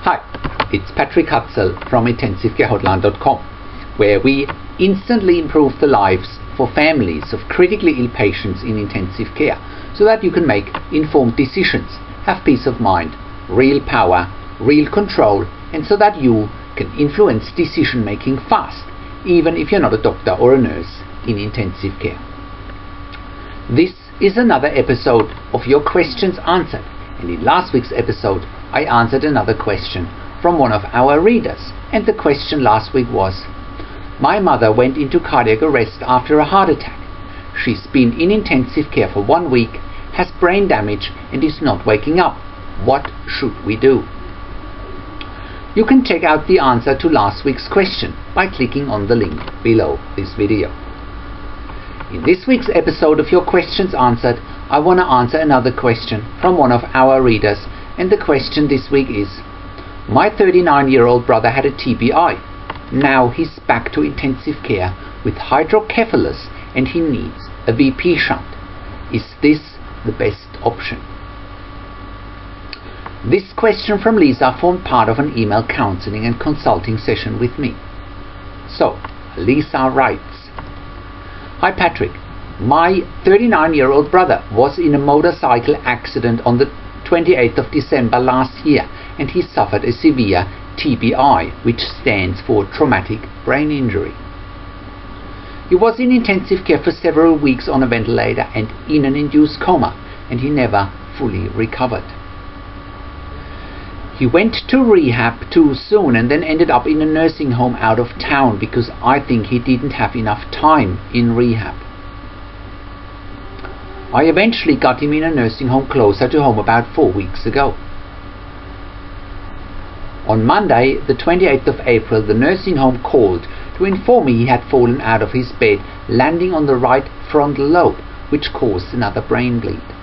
Hi, it's Patrick Hutzel from IntensiveCareHotline.com, where we instantly improve the lives for families of critically ill patients in intensive care so that you can make informed decisions, have peace of mind, real power, real control, and so that you can influence decision making fast, even if you're not a doctor or a nurse in intensive care. This is another episode of Your Questions Answered, and in last week's episode I answered another question from one of our readers, and the question last week was: my mother went into cardiac arrest after a heart attack. She's been in intensive care for 1 week, has brain damage and is not waking up. What should we do? You can check out the answer to last week's question by clicking on the link below this video. In this week's episode of Your Questions Answered, I want to answer another question from one of our readers, and the question this week is: my 39-year-old brother had a TBI. Now he's back to intensive care with Hydrocephalus and he needs a VP-shunt. Is this the best option? This question from Lisa formed part of an email counselling and consulting session with me. So, Lisa writes: Hi Patrick, my 39-year-old brother was in a motorcycle accident on the 28th of December last year, and he suffered a severe TBI, which stands for traumatic brain injury. He was in intensive care for several weeks on a ventilator and in an induced coma, and he never fully recovered. He went to rehab too soon and then ended up in a nursing home out of town because I think he didn't have enough time in rehab. I eventually got him in a nursing home closer to home about 4 weeks ago. On Monday, the 28th of April, the nursing home called to inform me he had fallen out of his bed, landing on the right frontal lobe, which caused another brain bleed.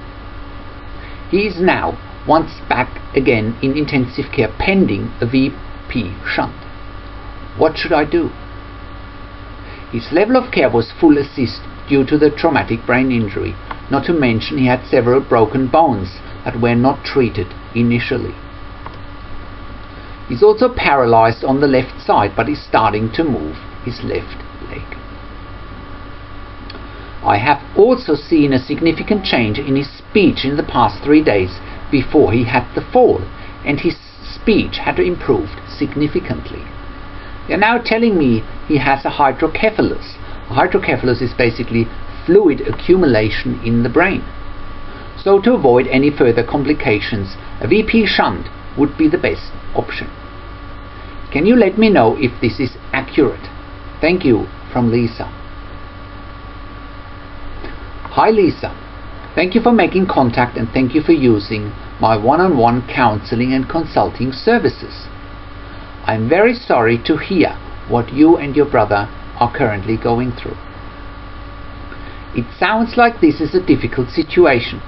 He is now once back again in intensive care pending a VP-shunt. What should I do? His level of care was full assist due to the traumatic brain injury, not to mention he had several broken bones that were not treated initially. He's also paralyzed on the left side but is starting to move his left leg. I have also seen a significant change in his speech in the past 3 days before he had the fall, and his speech had improved significantly. They are now telling me he has a hydrocephalus. A hydrocephalus is basically fluid accumulation in the brain. So to avoid any further complications, a VP-shunt would be the best option. Can you let me know if this is accurate? Thank you, from Lisa. Hi Lisa, thank you for making contact and thank you for using my one-on-one counseling and consulting services. I'm very sorry to hear what you and your brother are currently going through. It sounds like this is a difficult situation.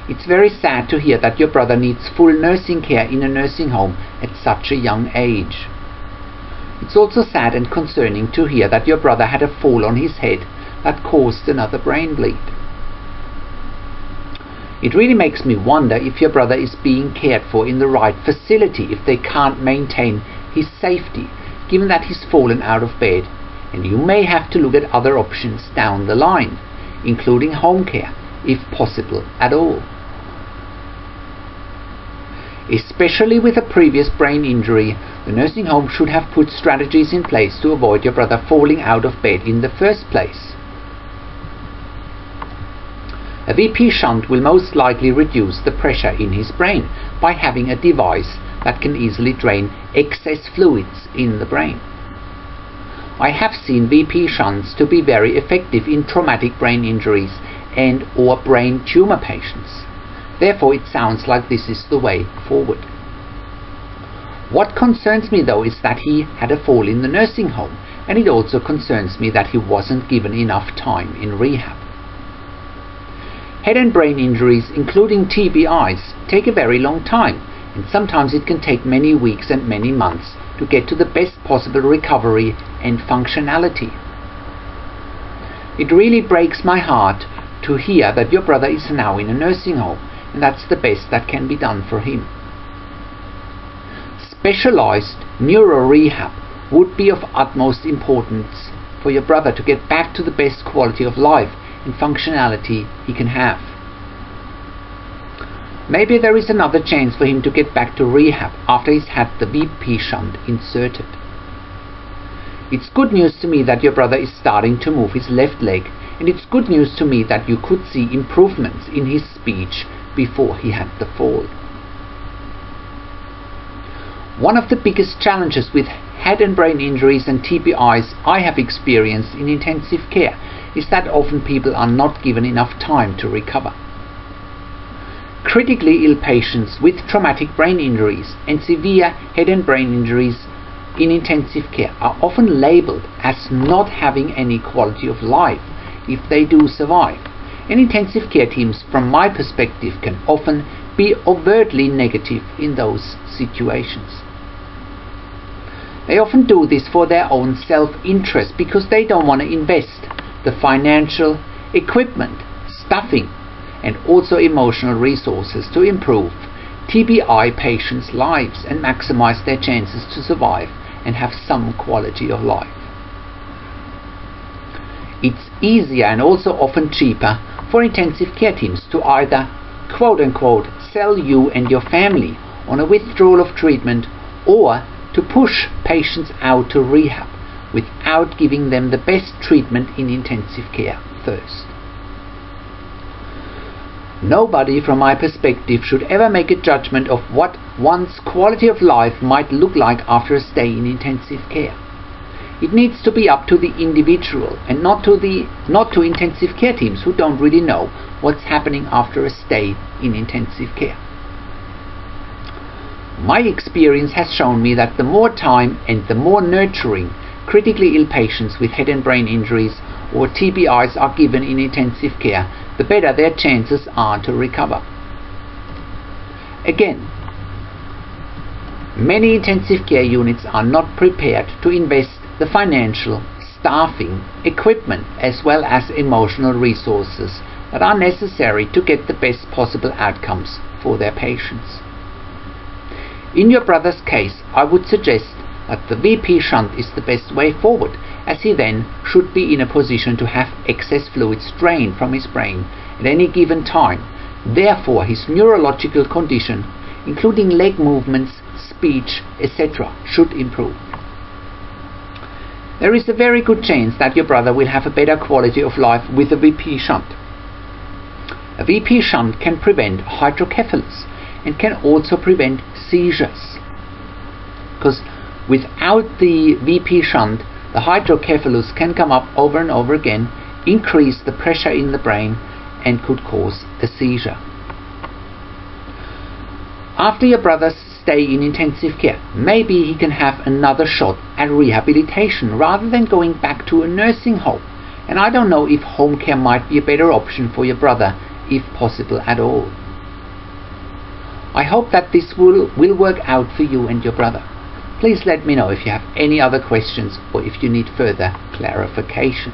It's very sad to hear that your brother needs full nursing care in a nursing home at such a young age. It's also sad and concerning to hear that your brother had a fall on his head that caused another brain bleed. It really makes me wonder if your brother is being cared for in the right facility if they can't maintain his safety, given that he's fallen out of bed, and you may have to look at other options down the line, including home care, if possible at all. Especially with a previous brain injury, the nursing home should have put strategies in place to avoid your brother falling out of bed in the first place. A VP-shunt will most likely reduce the pressure in his brain by having a device that can easily drain excess fluids in the brain. I have seen VP-shunts to be very effective in traumatic brain injuries and or brain tumor patients. Therefore, it sounds like this is the way forward. What concerns me though is that he had a fall in the nursing home, and it also concerns me that he wasn't given enough time in rehab. Head and brain injuries, including TBIs, take a very long time, and sometimes it can take many weeks and many months to get to the best possible recovery and functionality. It really breaks my heart to hear that your brother is now in a nursing home, and that's the best that can be done for him. specialized neuro rehab would be of utmost importance for your brother to get back to the best quality of life and functionality he can have. Maybe there is another chance for him to get back to rehab after he's had the VP-shunt inserted. It's good news to me that your brother is starting to move his left leg, and it's good news to me that you could see improvements in his speech before he had the fall. One of the biggest challenges with head and brain injuries and TBIs I have experienced in intensive care is that often people are not given enough time to recover. Critically ill patients with traumatic brain injuries and severe head and brain injuries in intensive care are often labeled as not having any quality of life if they do survive, and intensive care teams, from my perspective, can often be overtly negative in those situations. They often do this for their own self-interest because they don't want to invest the financial, equipment, staffing, and also emotional resources to improve TBI patients' lives and maximize their chances to survive and have some quality of life. It's easier and also often cheaper for intensive care teams to either quote-unquote sell you and your family on a withdrawal of treatment, or to push patients out to rehab without giving them the best treatment in intensive care first. Nobody, from my perspective, should ever make a judgment of what one's quality of life might look like after a stay in intensive care. It needs to be up to the individual and not to intensive care teams who don't really know what's happening after a stay in intensive care. My experience has shown me that the more time and the more nurturing critically ill patients with head and brain injuries or TBIs are given in intensive care, the better their chances are to recover. Again, many intensive care units are not prepared to invest the financial, staffing, equipment, as well as emotional resources that are necessary to get the best possible outcomes for their patients. In your brother's case, I would suggest that the VP-shunt is the best way forward, as he then should be in a position to have excess fluids drained from his brain at any given time. Therefore, his neurological condition, including leg movements, speech, etc., should improve. There is a very good chance that your brother will have a better quality of life with a VP-shunt. A VP-shunt can prevent hydrocephalus and can also prevent seizures, because without the VP-shunt, the hydrocephalus can come up over and over again, increase the pressure in the brain, and could cause a seizure. After your brother's stay in intensive care, maybe he can have another shot at rehabilitation rather than going back to a nursing home. And I don't know if home care might be a better option for your brother, if possible at all. I hope that this will work out for you and your brother. Please let me know if you have any other questions or if you need further clarification.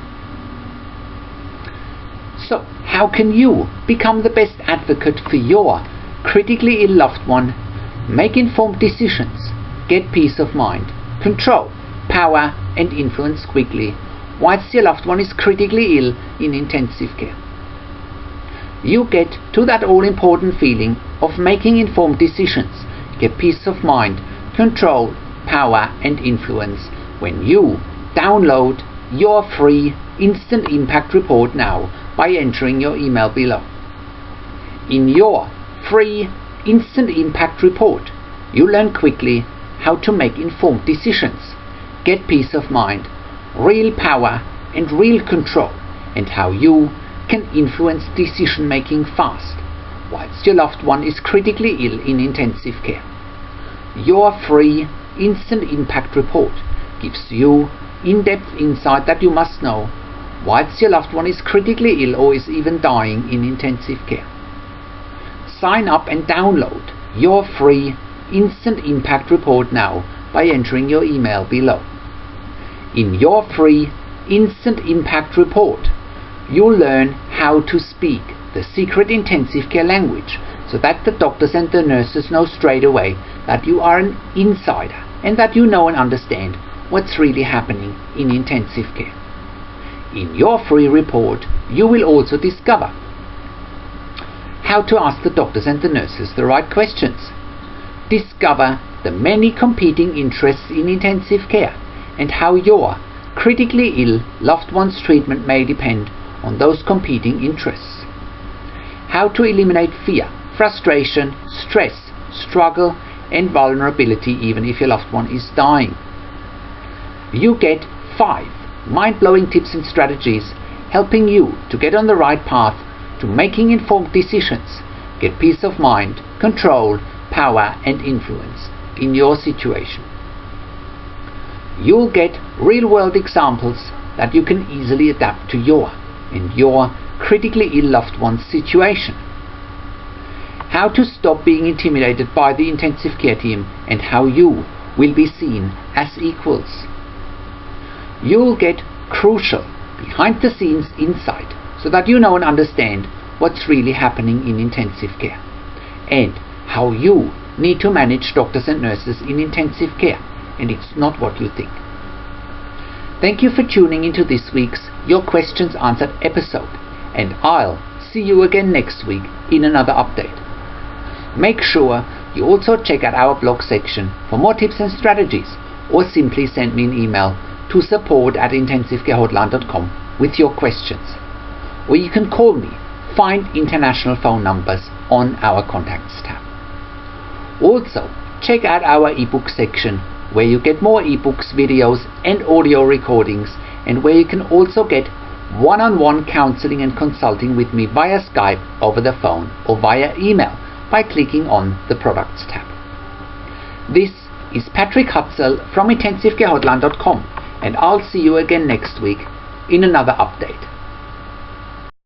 So, how can you become the best advocate for your critically ill loved one, make informed decisions, get peace of mind, control, power and influence quickly whilst your loved one is critically ill in intensive care? You get to that all-important feeling of making informed decisions, get peace of mind, control, power and influence when you download your free instant impact report now by entering your email below. In your free instant impact report, you learn quickly how to make informed decisions, get peace of mind, real power and real control, and how you can influence decision making fast whilst your loved one is critically ill in intensive care. Your free instant impact report gives you in-depth insight that you must know whilst your loved one is critically ill or is even dying in intensive care. Sign up and download your free instant impact report now by entering your email below. In your free instant impact report, you'll learn how to speak the secret intensive care language so that the doctors and the nurses know straight away that you are an insider and that you know and understand what's really happening in intensive care. In your free report, you will also discover how to ask the doctors and the nurses the right questions, discover the many competing interests in intensive care and how your critically ill loved one's treatment may depend on those competing interests, how to eliminate fear, frustration, stress, struggle and vulnerability even if your loved one is dying. You get 5 mind-blowing tips and strategies helping you to get on the right path to making informed decisions, get peace of mind, control, power and influence in your situation. You'll get real-world examples that you can easily adapt to your critically ill loved one's situation. How to stop being intimidated by the intensive care team and how you will be seen as equals. You'll get crucial behind-the-scenes insight so that you know and understand what's really happening in intensive care and how you need to manage doctors and nurses in intensive care, and it's not what you think. Thank you for tuning into this week's Your Questions Answered episode, and I'll see you again next week in another update. Make sure you also check out our blog section for more tips and strategies, or simply send me an email to support@intensivecarehotline.com with your questions. Or you can call me, find international phone numbers on our contacts tab. Also, check out our ebook section where you get more ebooks, videos and audio recordings, and where you can also get one-on-one counselling and consulting with me via Skype, over the phone or via email by clicking on the products tab. This is Patrick Hutzel from intensivecarehotline.com, and I'll see you again next week in another update.